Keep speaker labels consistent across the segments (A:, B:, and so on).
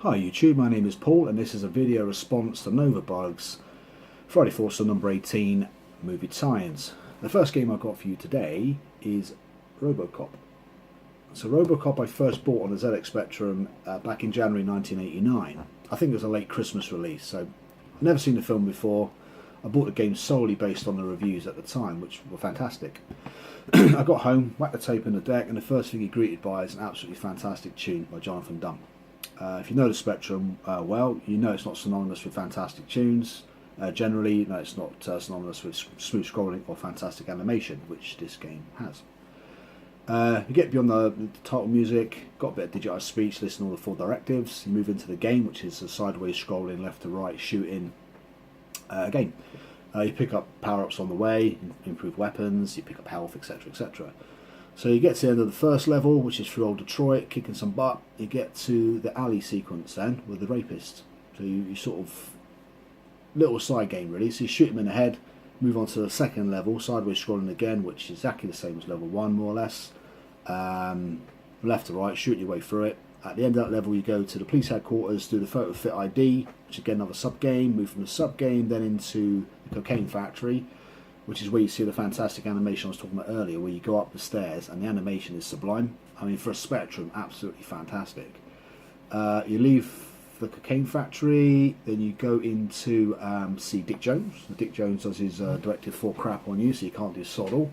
A: Hi YouTube, my name is Paul and this is a video response to Novabug's Friday Foursome number 18 movie tie-ins. The first game I've got for you today is Robocop. So Robocop I first bought on the ZX Spectrum back in January 1989. I think it was a late Christmas release, so I've never seen the film before. I bought the game solely based on the reviews at the time, which were fantastic. I got home, whacked the tape in the deck, and the first thing you're greeted by is an absolutely fantastic tune by Jonathan Dunn. If you know the Spectrum well, you know it's not synonymous with fantastic tunes. Generally, no, it's not synonymous with smooth scrolling or fantastic animation, which this game has. You get beyond the title music, got a bit of digitized speech, listen to all the 4 directives. You move into the game, which is a sideways scrolling, left to right shooting game. You pick up power-ups on the way, improve weapons, you pick up health, etc, etc. So you get to the end of the first level, which is through old Detroit, kicking some butt. You get to the alley sequence then, with the rapist. So you sort of, little side game really. So you shoot him in the head, move on to the second level, sideways scrolling again, which is exactly the same as level 1 more or less. Left to right, shoot your way through it. At the end of that level you go to the police headquarters, do the photo fit ID, which is again another sub-game, move from the sub-game then into the cocaine factory, which is where you see the fantastic animation I was talking about earlier, where you go up the stairs and the animation is sublime. I mean, for a Spectrum, absolutely fantastic. You leave the cocaine factory, then you go into see Dick Jones. Dick Jones does his directive 4 crap on you, so you can't do sod all.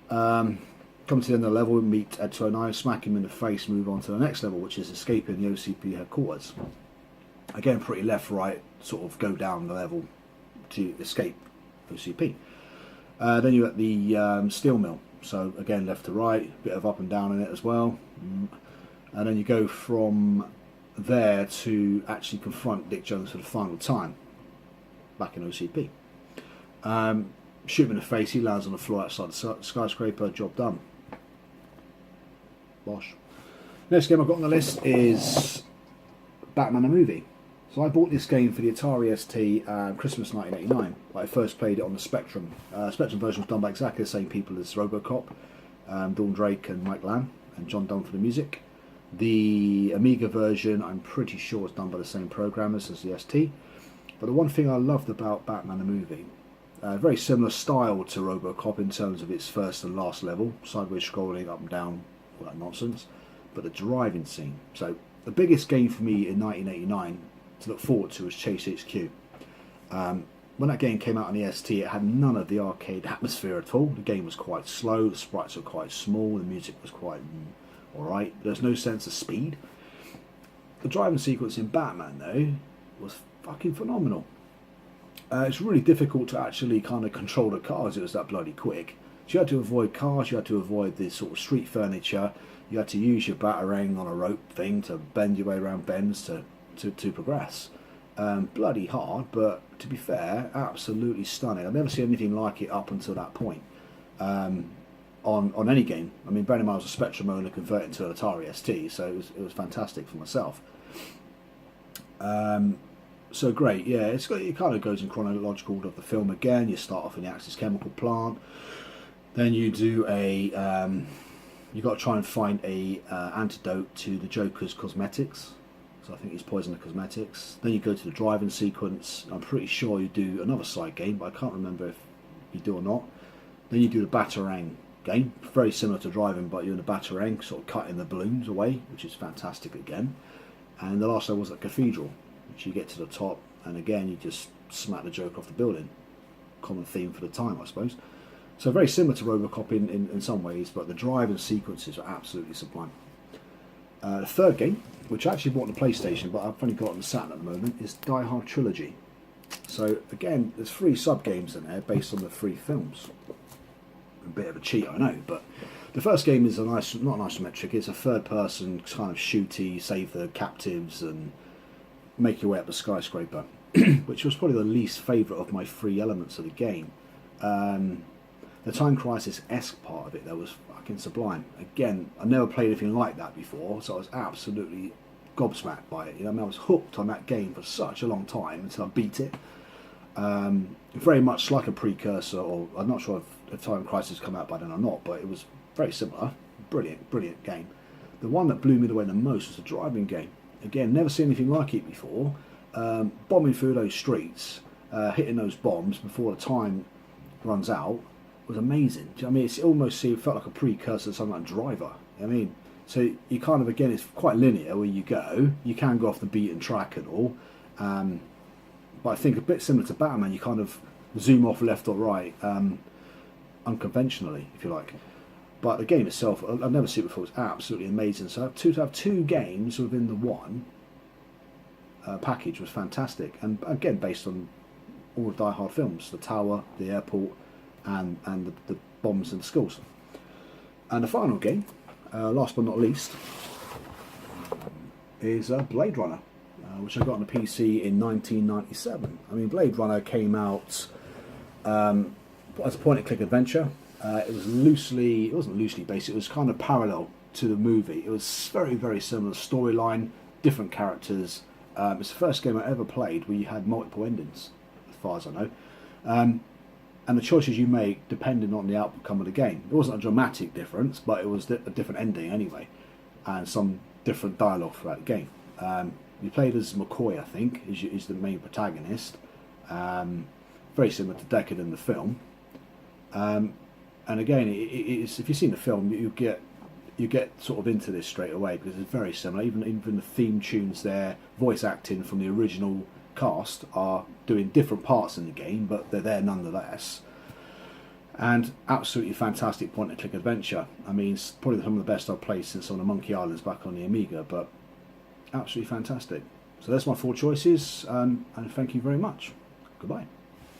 A: Come to the end of the level, meet Ed 209, smack him in the face, move on to the next level, which is escaping the OCP headquarters. Again, pretty left-right, sort of go down the level to escape OCP. Then you're at the steel mill, so again left to right, bit of up and down in it as well, and then you go from there to actually confront Dick Jones for the final time back in OCP. Shoot him in the face, he lands on the floor outside the skyscraper, job done. Bosh. Next game I've got on the list is Batman the Movie. So I bought this game for the Atari ST Christmas 1989. I first played it on the Spectrum. Spectrum version was done by exactly the same people as Robocop, Dawn Drake and Mike Lamb, and John Dunn for the music. The Amiga version I'm pretty sure was done by the same programmers as the ST. But the one thing I loved about Batman the Movie, very similar style to Robocop in terms of its first and last level, sideways scrolling, up and down, all that nonsense, but the driving scene. So the biggest game for me in 1989 to look forward to was Chase HQ. When that game came out on the ST, it had none of the arcade atmosphere at all. The game was quite slow, the sprites were quite small, the music was quite alright. There's no sense of speed. The driving sequence in Batman though was fucking phenomenal. It's really difficult to actually kind of control the cars, it was that bloody quick. So you had to avoid cars, you had to avoid this sort of street furniture, you had to use your batarang on a rope thing to bend your way around bends to progress. Bloody hard, but to be fair, absolutely stunning. I've never seen anything like it up until that point on any game. I mean, bearing in mind I was a Spectrum owner converted to an Atari ST, so it was fantastic for myself. So great, yeah. It kind of goes in chronological order of the film again. You start off in the Axis chemical plant, then you do a you got to try and find a antidote to the Joker's cosmetics. So I think he's poisoned the cosmetics. Then you go to the driving sequence. I'm pretty sure you do another side game, but I can't remember if you do or not. Then you do the Batarang game, very similar to driving, but you're in the Batarang, sort of cutting the balloons away, which is fantastic again. And the last level was at Cathedral, which you get to the top, and again you just smack the Joker off the building. Common theme for the time, I suppose. So very similar to Robocop in some ways, but the driving sequences are absolutely sublime. The third game, which I actually bought on the PlayStation, but I've only got on the Saturn at the moment, is Die Hard Trilogy. So again, there's 3 sub-games in there based on the 3 films. A bit of a cheat, I know, but the first game is not an isometric, it's a third-person kind of shooty, save the captives and make your way up the skyscraper, which was probably the least favourite of my 3 elements of the game. The Time Crisis-esque part of it, that was fucking sublime. Again, I never played anything like that before, so I was absolutely gobsmacked by it. You know, I mean, I was hooked on that game for such a long time until I beat it. Very much like a precursor, or I'm not sure if Time Crisis come out by then or not, but it was very similar. Brilliant, brilliant game. The one that blew me away the most was the driving game. Again, never seen anything like it before. Bombing through those streets, hitting those bombs before the time runs out was amazing. I mean, it almost felt like a precursor to something like Driver. I mean, so you kind of, again, it's quite linear where you go. You can go off the beaten track and all. But I think a bit similar to Batman, you kind of zoom off left or right, unconventionally, if you like. But the game itself, I've never seen it before. It's absolutely amazing. So to have two games within the one package was fantastic. And again, based on all the Die Hard films, the tower, the airport, and the bombs in the schools. And the final game, last but not least, is Blade Runner, which I got on the PC in 1997. I mean, Blade Runner came out as a point-and-click adventure. It wasn't loosely based, it was kind of parallel to the movie. It was very, very similar storyline, different characters. It's the first game I ever played where you had multiple endings, as far as I know. And the choices you make depended on the outcome of the game. It wasn't a dramatic difference, but it was a different ending anyway, and some different dialogue throughout the game. You played as McCoy, I think, is the main protagonist. Very similar to Deckard in the film. And again, it's, if you've seen the film, you get sort of into this straight away because it's very similar. Even the theme tunes there, voice acting from the original cast are doing different parts in the game, but they're there nonetheless. And absolutely fantastic point-and-click adventure. I mean, it's probably some of the best I've played since on the Monkey Islands back on the Amiga, but absolutely fantastic. So there's my 4 choices, and thank you very much. Goodbye.